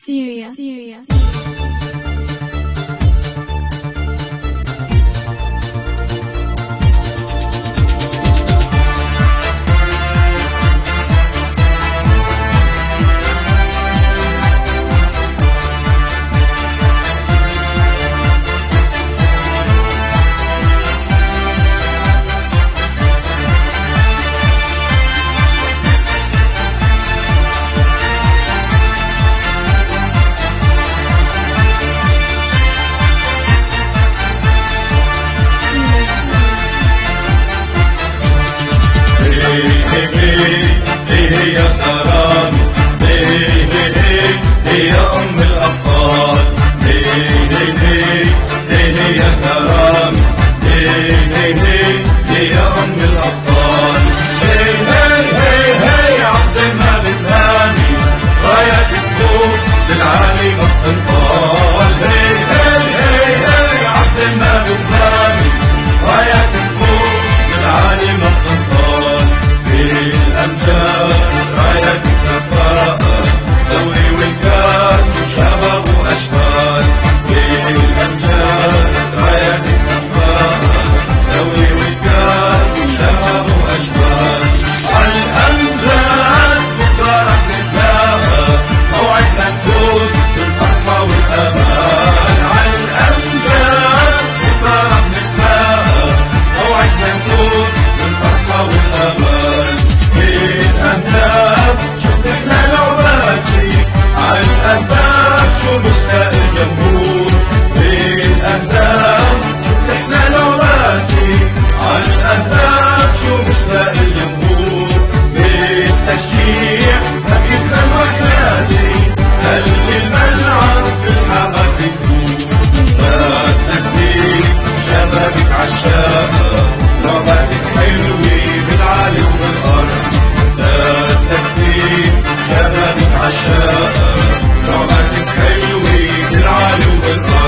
هي غرامي، هي أم الأبطال، هي غرامي، هي أم الأبطال. هي عبد الملك هاني، رايك تفوق للعالي ما بتنطال. هي عبد الملك هاني، رايك تفوق للعالي ما بتنطال. بالأمجاد رايك تتفاءل، دوري والكاس وشباب وأشبال. بالأمجاد رايك تتفاءل، دوري والكاس وشباب وأشبال. عالأمجاد بكرة رح نتلاقى، موعدنا نفوز بالفرحة والأمان. عالأمجاد بكرة رح نتلاقى، موعدنا نفوز بالفرحة والأمان. الأهداف شفتنا لعباتي، عالأهداف شو مشتاق الجمهور. بالأهداف شفتنا لعباتي، عالأهداف شو مشتاق الجمهور. بالتشجيع ما بيدخل وحياتي، خلي الملعب بالحماس يفوت. بدنا كتير شبابك عالشاقة، لعباتك حلوة بالعالي وبالأرض. شبابك عالشاقة، لعباتك حلوة بالعالي وبالأرض.